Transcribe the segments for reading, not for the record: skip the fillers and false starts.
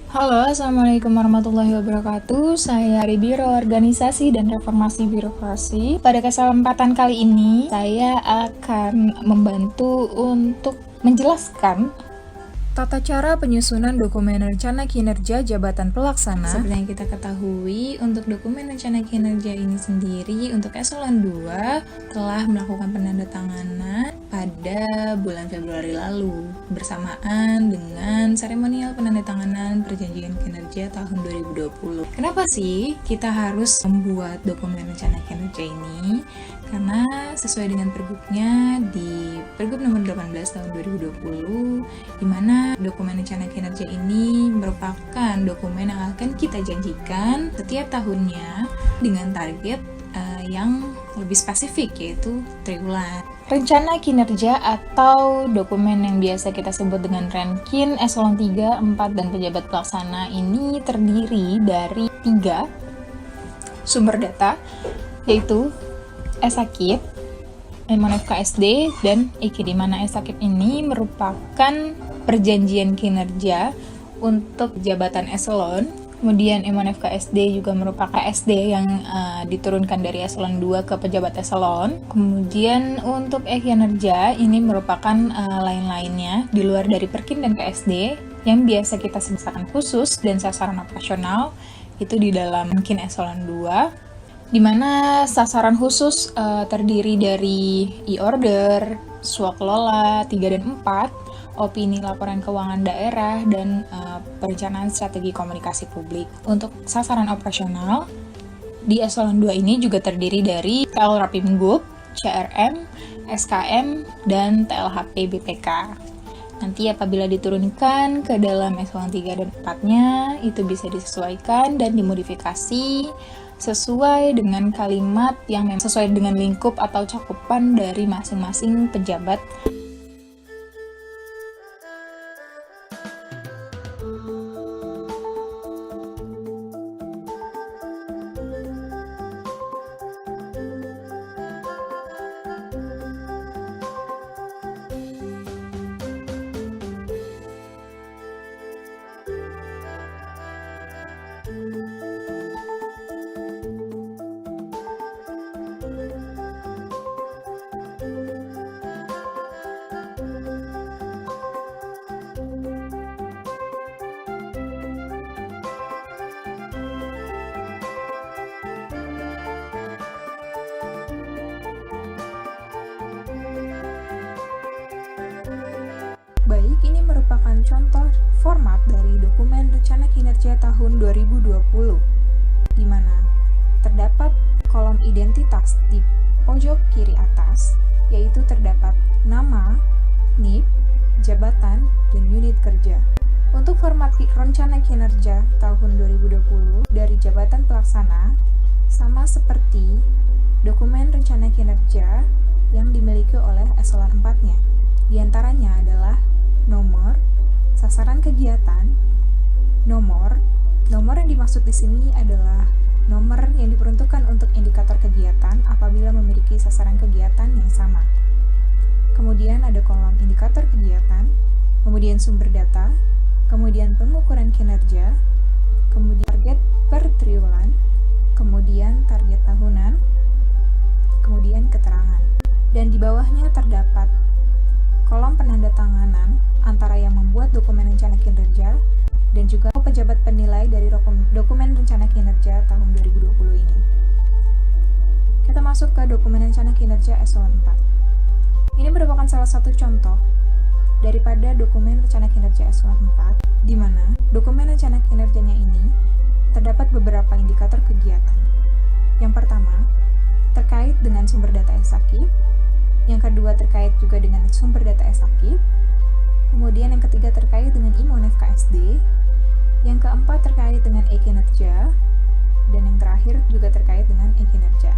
Halo, Assalamualaikum warahmatullahi wabarakatuh. Saya dari Biro Organisasi dan Reformasi Birokrasi. Pada kesempatan kali ini, saya akan membantu untuk menjelaskan tata cara penyusunan dokumen rencana kinerja jabatan pelaksana. Seperti yang kita ketahui, untuk dokumen rencana kinerja ini sendiri untuk eselon 2 telah melakukan penandatanganan pada bulan Februari lalu bersamaan dengan seremonial penandatanganan perjanjian kinerja tahun 2020. Kenapa sih kita harus membuat dokumen rencana kinerja ini? Karena sesuai dengan pergubnya di Pergub nomor 18 tahun 2020, di mana dokumen rencana kinerja ini merupakan dokumen yang akan kita janjikan setiap tahunnya dengan target yang lebih spesifik, yaitu triwulan. Rencana kinerja atau dokumen yang biasa kita sebut dengan Renkin, eselon 3, 4, dan pejabat pelaksana ini terdiri dari 3 sumber data, yaitu ESAKIP, MONFKSD, dan EKI, di mana ESAKIP ini merupakan perjanjian kinerja untuk jabatan eselon. Kemudian MONFKSD juga merupakan SD yang diturunkan dari eselon 2 ke pejabat eselon. Kemudian untuk e-kinerja ini merupakan lain-lainnya di luar dari Perkin dan KSD yang biasa kita sebutkan khusus dan sasaran operasional itu di dalam mungkin eselon 2, di mana sasaran khusus terdiri dari e-order, swakelola 3 dan 4, opini laporan keuangan daerah, dan perencanaan strategi komunikasi publik. Untuk sasaran operasional, di eselon 2 ini juga terdiri dari TL Rapimgub, CRM, SKM, dan TLHP BPK. Nanti apabila diturunkan ke dalam eselon 3 dan 4-nya, itu bisa disesuaikan dan dimodifikasi sesuai dengan kalimat yang sesuai dengan lingkup atau cakupan dari masing-masing pejabat. Baik, ini merupakan contoh format dari dokumen rencana kinerja tahun 2020, di mana terdapat kolom identitas di pojok kiri atas, yaitu terdapat nama, NIP, jabatan, dan unit kerja. Untuk format rencana kinerja tahun 2020 dari jabatan pelaksana, sama seperti dokumen rencana kinerja yang dimiliki oleh eselon 4-nya. Di antaranya adalah nomor, sasaran kegiatan, nomor yang dimaksud di sini adalah nomor yang diperuntukkan untuk indikator kegiatan apabila memiliki sasaran kegiatan yang sama. Kemudian ada kolom indikator kegiatan, kemudian sumber data, kemudian pengukuran kinerja, kemudian target per triwulan, kemudian target tahunan, kemudian keterangan. Dan di bawahnya terdapat kolom penandatanganan antara yang membuat dokumen rencana kinerja dan juga pejabat penilai dari dokumen rencana kinerja tahun 2020 ini. Kita masuk ke dokumen rencana kinerja eselon 4. Ini merupakan salah satu contoh daripada dokumen rencana kinerja eselon 4, di mana dokumen rencana kinerjanya ini terdapat beberapa indikator kegiatan. Yang pertama, terkait dengan sumber data ESAKIP. Yang kedua terkait juga dengan sumber data ESAKIP, kemudian yang ketiga terkait dengan MONFKSD, yang keempat terkait dengan e-kinerja, dan yang terakhir juga terkait dengan e-kinerja.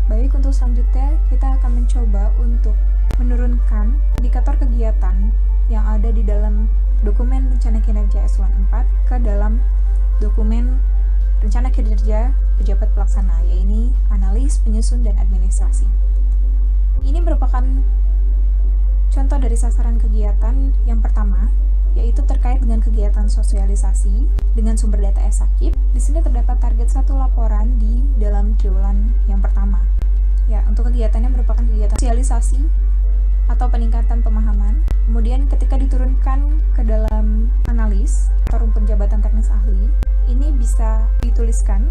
Baik, untuk selanjutnya kita akan mencoba untuk menurunkan indikator kegiatan yang ada di dalam dokumen rencana kinerja eselon 4 ke dalam dokumen rencana kinerja pejabat pelaksana, yaitu analis, penyusun, dan administrasi. Ini merupakan contoh dari sasaran kegiatan yang pertama, yaitu terkait dengan kegiatan sosialisasi dengan sumber data e-Sakip. Di sini terdapat target 1 laporan di dalam triwulan yang pertama. Ya, untuk kegiatannya merupakan kegiatan sosialisasi atau peningkatan pemahaman. Kemudian ketika diturunkan ke dalam analis atau rumpun jabatan teknis ahli, ini bisa dituliskan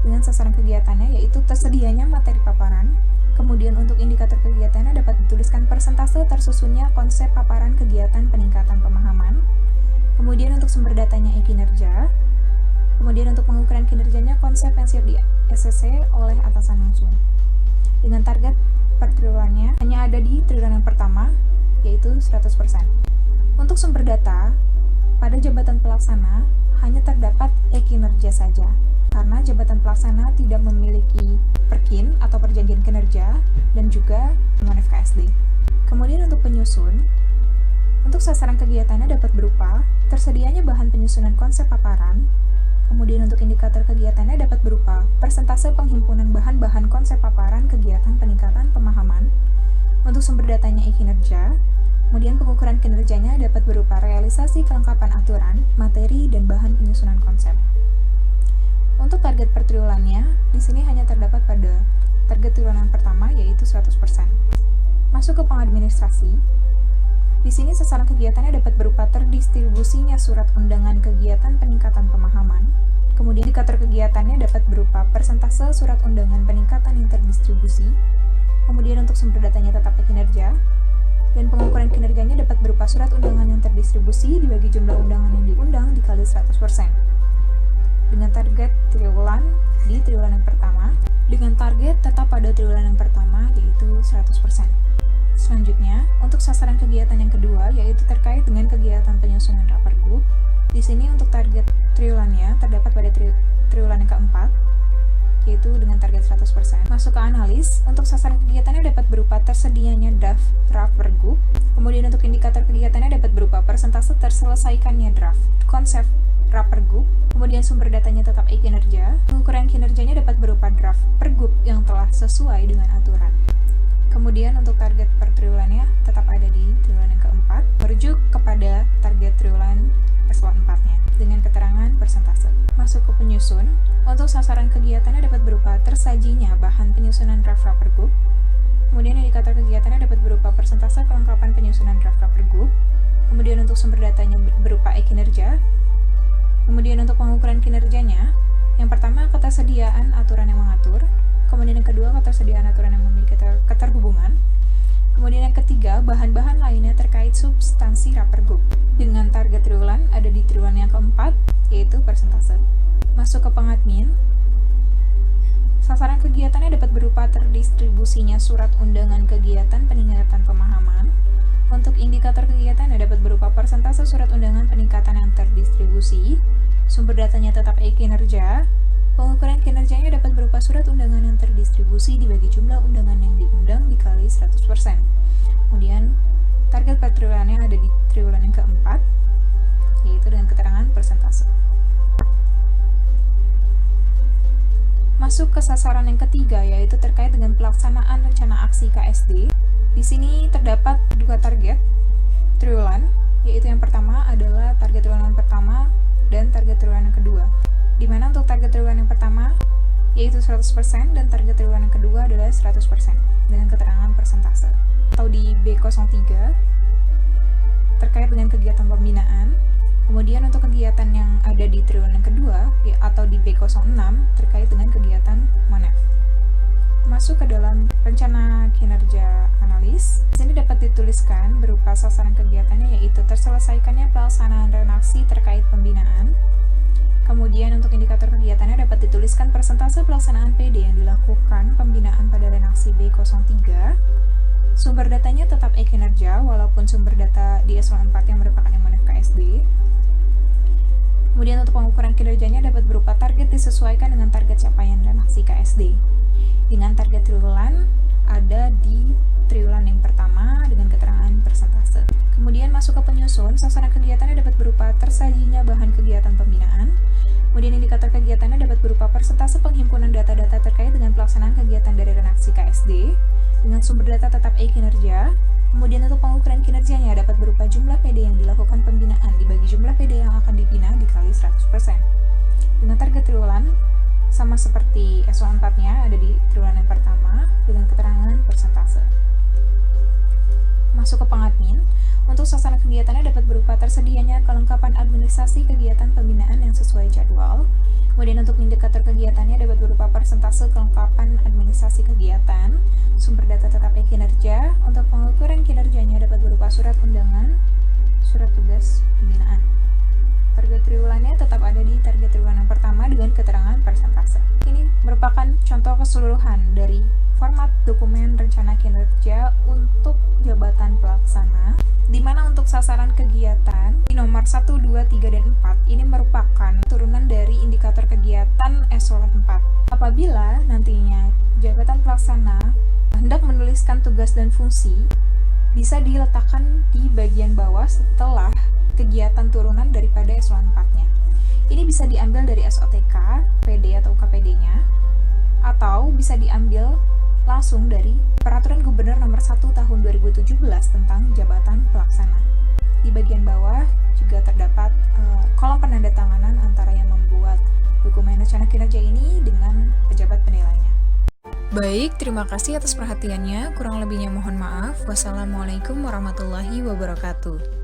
dengan sasaran kegiatannya, yaitu tersedianya materi paparan. Kemudian untuk indikator kegiatannya dapat dituliskan persentase tersusunnya konsep paparan kegiatan peningkatan pemahaman. Kemudian untuk sumber datanya e-kinerja. Kemudian untuk pengukuran kinerjanya konsep yang siap di SCC oleh atasan langsung. Dengan target per triwulannya hanya ada di triwulan yang pertama, yaitu 100%. Untuk sumber data, pada jabatan pelaksana hanya terdapat e-kinerja saja, karena jabatan pelaksana tidak memiliki perkin atau perjanjian kinerja dan juga non-FKSD. Kemudian untuk penyusun, untuk sasaran kegiatannya dapat berupa tersedianya bahan penyusunan konsep paparan. Kemudian untuk indikator kegiatannya dapat berupa persentase penghimpunan bahan-bahan konsep paparan kegiatan peningkatan pemahaman. Untuk sumber datanya e-kinerja. Kemudian pengukuran kinerjanya dapat berupa realisasi kelengkapan aturan, materi, dan bahan penyusunan konsep. Untuk target per triwulannya, di sini hanya terdapat pada target triwulan pertama, yaitu 100%. Masuk ke pengadministrasi. Di sini sasaran kegiatannya dapat berupa terdistribusinya surat undangan kegiatan peningkatan pemahaman. Kemudian indikator kegiatannya dapat berupa persentase surat undangan peningkatan yang terdistribusi. Kemudian untuk sumber datanya tetap kinerja. Dan pengukuran kinerjanya dapat berupa surat undangan yang terdistribusi dibagi jumlah undangan yang diundang dikali 100%. Dengan target triwulan di triwulan yang pertama, dengan target tetap pada triwulan yang pertama, yaitu 100%. Selanjutnya, untuk sasaran kegiatan yang kedua, yaitu terkait dengan kegiatan penyusunan Rapergub. Di sini untuk target triwulannya terdapat pada triwulan yang keempat, yaitu dengan target 100%. Masuk ke analis, untuk sasaran kegiatannya dapat berupa tersedianya draft Rapergub. Kemudian untuk indikator kegiatannya dapat berupa persentase terselesaikannya draft konsep Rapergub. Kemudian sumber datanya tetap e-kinerja. Pengukuran kinerjanya dapat berupa draft Pergub yang telah sesuai dengan aturan. Kemudian untuk target per triwulannya tetap ada di triwulan yang keempat, merujuk kepada target triwulan eselon 4-nya dengan keterangan persentase. Masuk ke penyusun, untuk sasaran kegiatannya dapat berupa tersajinya bahan penyusunan draft Rapergub. Kemudian indikator kegiatannya dapat berupa persentase kelengkapan penyusunan draft Rapergub. Kemudian untuk sumber datanya berupa e-kinerja. Kemudian untuk pengukuran kinerjanya, yang pertama ketersediaan aturan yang mengatur. Kemudian yang kedua, ketersediaan aturan yang memiliki keterhubungan. Kemudian yang ketiga, bahan-bahan lainnya terkait substansi Rapergub. Dengan target triwulan ada di triwulan yang keempat, yaitu persentase. Masuk ke pengadmin. Sasaran kegiatannya dapat berupa terdistribusinya surat undangan kegiatan peningkatan pemahaman. Untuk indikator kegiatannya dapat berupa persentase surat undangan peningkatan yang terdistribusi. Sumber datanya tetap e-kinerja. Pengukuran kinerjanya dapat berupa surat undangan yang terdistribusi dibagi jumlah undangan yang diundang dikali 100%. Kemudian, target per triwulannya ada di triwulan yang keempat, yaitu dengan keterangan persentase. Masuk ke sasaran yang ketiga, yaitu terkait dengan pelaksanaan rencana aksi KSD. Di sini terdapat dua target triwulan, yaitu yang pertama adalah target triwulan pertama dan target triwulan yang kedua. Di mana untuk target triwulan yang pertama yaitu 100% dan target triwulan yang kedua adalah 100% dengan keterangan persentase. Atau di B03 terkait dengan kegiatan pembinaan. Kemudian untuk kegiatan yang ada di triwulan yang kedua atau di B06 terkait dengan kegiatan MONEF. Masuk ke dalam rencana kinerja analis. Di sini dapat dituliskan berupa sasaran kegiatannya yaitu terselesaikannya pelaksanaan renaksi terkait pembinaan. Kemudian untuk indikator kegiatannya dapat dituliskan persentase pelaksanaan PD yang dilakukan pembinaan pada renaksi B03. Sumber datanya tetap e-kinerja walaupun sumber data di eselon 4 yang merupakan yang MONEF KSD. Kemudian untuk pengukuran kinerjanya dapat berupa target disesuaikan dengan target capaian renaksi KSD. Dengan target triwulan ada di triwulan yang pertama dengan keterangan persentase. Kemudian masuk ke penyusun, sasaran kegiatannya dapat berupa tersajinya bahan kegiatan pembinaan. Kemudian indikator kegiatannya dapat berupa persentase penghimpunan data-data terkait dengan pelaksanaan kegiatan dari renaksi KSD. Dengan sumber data tetap e-kinerja. Kemudian untuk pengukuran kinerjanya dapat berupa jumlah PD yang dilakukan pembinaan dibagi jumlah PD yang akan dibina dikali 100%. Dengan target triwulan, sama seperti eselon 4-nya ada di triwulan yang pertama dengan keterangan persentase. Masuk ke pengadmin, untuk sasaran kegiatannya dapat berupa tersedianya kelengkapan administrasi kegiatan pembinaan yang sesuai jadwal. Kemudian untuk indikator kegiatannya dapat berupa persentase kelengkapan administrasi kegiatan, sumber data tetap kinerja. Untuk pengukuran kinerjanya dapat berupa surat undangan, surat tugas pembinaan. Target triwulannya tetap ada di target triwulan yang pertama dengan keterangan persentase. Ini merupakan contoh keseluruhan dari format dokumen rencana kinerja untuk jabatan pelaksana, di mana untuk sasaran kegiatan di nomor 1, 2, 3, dan 4 ini merupakan turunan dari indikator kegiatan eselon 4. Apabila nantinya jabatan pelaksana hendak menuliskan tugas dan fungsi, bisa diletakkan di bagian bawah setelah kegiatan turunan daripada eselon 4-nya. Ini bisa diambil dari SOTK, PD atau UKPD-nya, atau bisa diambil langsung dari Peraturan Gubernur Nomor 1 Tahun 2017 tentang Jabatan Pelaksana. Di bagian bawah juga terdapat kolom penandatanganan antara yang membuat dokumen rencana kinerja ini dengan pejabat penilainya. Baik, terima kasih atas perhatiannya. Kurang lebihnya mohon maaf. Wassalamualaikum warahmatullahi wabarakatuh.